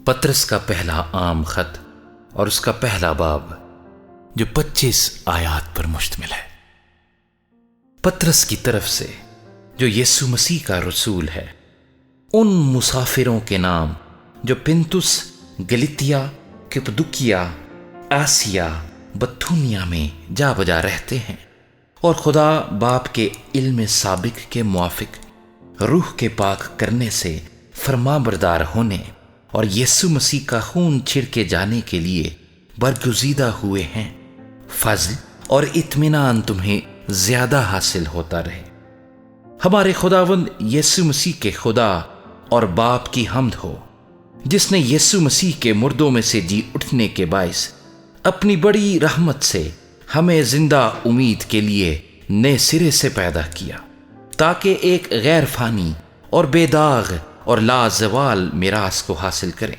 پطرس کا پہلا عام خط اور اس کا پہلا باب جو 25 آیات پر مشتمل ہے۔ پطرس کی طرف سے جو یسوع مسیح کا رسول ہے، ان مسافروں کے نام جو پنتس، گلتیا، کپدوکیا، آسیا، بتھونیا میں جا بجا رہتے ہیں، اور خدا باپ کے علم سابق کے موافق روح کے پاک کرنے سے فرما بردار ہونے اور یسوع مسیح کا خون چھڑکے جانے کے لیے برگزیدہ ہوئے ہیں، فضل اور اطمینان تمہیں زیادہ حاصل ہوتا رہے۔ ہمارے خداوند یسوع مسیح کے خدا اور باپ کی حمد ہو، جس نے یسوع مسیح کے مردوں میں سے جی اٹھنے کے باعث اپنی بڑی رحمت سے ہمیں زندہ امید کے لیے نئے سرے سے پیدا کیا، تاکہ ایک غیر فانی اور بے داغ اور لازوال میراث کو حاصل کریں۔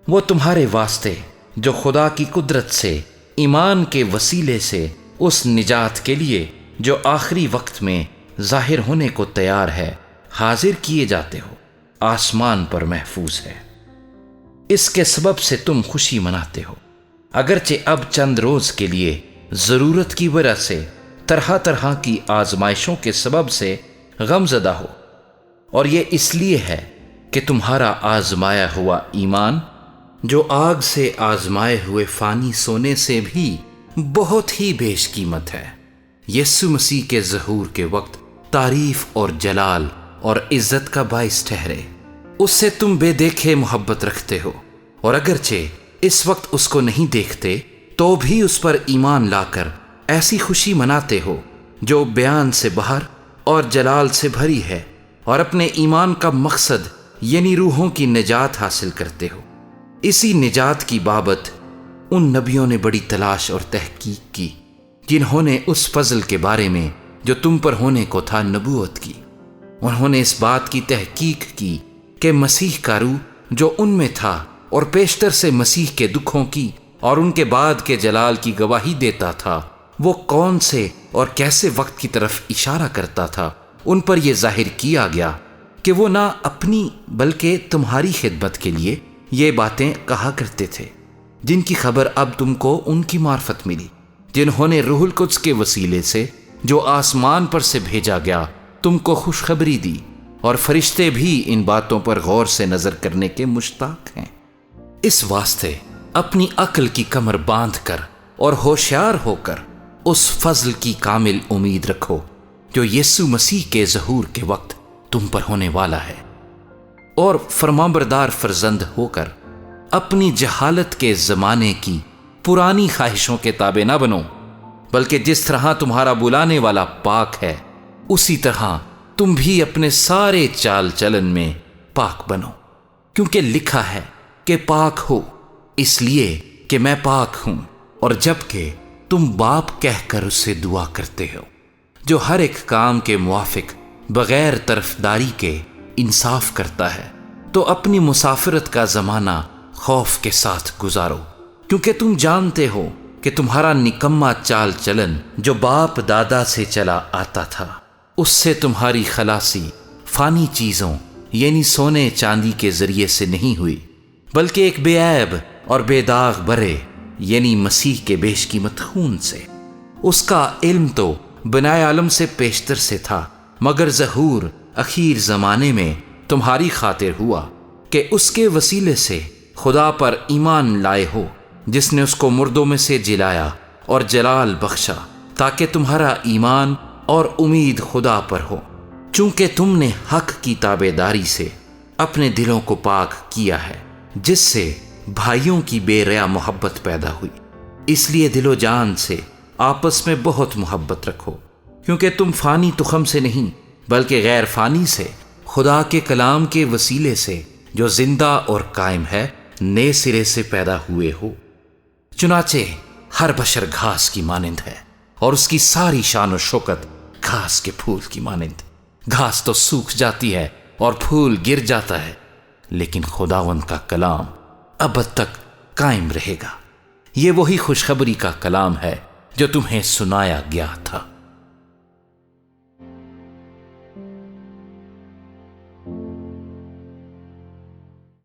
وہ تمہارے واسطے جو خدا کی قدرت سے ایمان کے وسیلے سے اس نجات کے لیے جو آخری وقت میں ظاہر ہونے کو تیار ہے حاضر کیے جاتے ہو، آسمان پر محفوظ ہے۔ اس کے سبب سے تم خوشی مناتے ہو، اگرچہ اب چند روز کے لیے ضرورت کی وجہ سے طرح طرح کی آزمائشوں کے سبب سے غم زدہ ہو، اور یہ اس لیے ہے کہ تمہارا آزمایا ہوا ایمان جو آگ سے آزمائے ہوئے فانی سونے سے بھی بہت ہی بیش قیمت ہے، یسوع مسیح کے ظہور کے وقت تعریف اور جلال اور عزت کا باعث ٹھہرے۔ اس سے تم بے دیکھے محبت رکھتے ہو، اور اگرچہ اس وقت اس کو نہیں دیکھتے تو بھی اس پر ایمان لا کر ایسی خوشی مناتے ہو جو بیان سے باہر اور جلال سے بھری ہے، اور اپنے ایمان کا مقصد یعنی روحوں کی نجات حاصل کرتے ہو۔ اسی نجات کی بابت ان نبیوں نے بڑی تلاش اور تحقیق کی جنہوں نے اس فضل کے بارے میں جو تم پر ہونے کو تھا نبوت کی۔ انہوں نے اس بات کی تحقیق کی کہ مسیح کا روح جو ان میں تھا اور پیشتر سے مسیح کے دکھوں کی اور ان کے بعد کے جلال کی گواہی دیتا تھا، وہ کون سے اور کیسے وقت کی طرف اشارہ کرتا تھا، ان پر یہ ظاہر کیا گیا کہ وہ نہ اپنی بلکہ تمہاری خدمت کے لیے یہ باتیں کہا کرتے تھے، جن کی خبر اب تم کو ان کی معرفت ملی، جنہوں نے روح القدس کے وسیلے سے جو آسمان پر سے بھیجا گیا تم کو خوشخبری دی، اور فرشتے بھی ان باتوں پر غور سے نظر کرنے کے مشتاق ہیں۔ اس واسطے اپنی عقل کی کمر باندھ کر اور ہوشیار ہو کر اس فضل کی کامل امید رکھو جو یسوع مسیح کے ظہور کے وقت تم پر ہونے والا ہے، اور فرمانبردار فرزند ہو کر اپنی جہالت کے زمانے کی پرانی خواہشوں کے تابع نہ بنو، بلکہ جس طرح تمہارا بلانے والا پاک ہے اسی طرح تم بھی اپنے سارے چال چلن میں پاک بنو، کیونکہ لکھا ہے کہ پاک ہو اس لیے کہ میں پاک ہوں، اور جبکہ تم باپ کہہ کر اس سے دعا کرتے ہو، جو ہر ایک کام کے موافق بغیر طرفداری کے انصاف کرتا ہے، تو اپنی مسافرت کا زمانہ خوف کے ساتھ گزارو، کیونکہ تم جانتے ہو کہ تمہارا نکما چال چلن جو باپ دادا سے چلا آتا تھا، اس سے تمہاری خلاصی فانی چیزوں یعنی سونے چاندی کے ذریعے سے نہیں ہوئی، بلکہ ایک بے عیب اور بے داغ برے یعنی مسیح کے بیش قیمت خون سے۔ اس کا علم تو بنائے عالم سے پیشتر سے تھا، مگر ظہور اخیر زمانے میں تمہاری خاطر ہوا کہ اس کے وسیلے سے خدا پر ایمان لائے ہو، جس نے اس کو مردوں میں سے جلایا اور جلال بخشا، تاکہ تمہارا ایمان اور امید خدا پر ہو، چونکہ تم نے حق کی تابع داری سے اپنے دلوں کو پاک کیا ہے، جس سے بھائیوں کی بے ریا محبت پیدا ہوئی۔ اس لیے دل و جان سے آپس میں بہت محبت رکھو، کیونکہ تم فانی تخم سے نہیں بلکہ غیر فانی سے خدا کے کلام کے وسیلے سے جو زندہ اور قائم ہے نئے سرے سے پیدا ہوئے ہو۔ چنانچہ ہر بشر گھاس کی مانند ہے، اور اس کی ساری شان و شوکت گھاس کے پھول کی مانند۔ گھاس تو سوکھ جاتی ہے اور پھول گر جاتا ہے، لیکن خداوند کا کلام ابد تک قائم رہے گا۔ یہ وہی خوشخبری کا کلام ہے جو تمہیں سنایا گیا تھا۔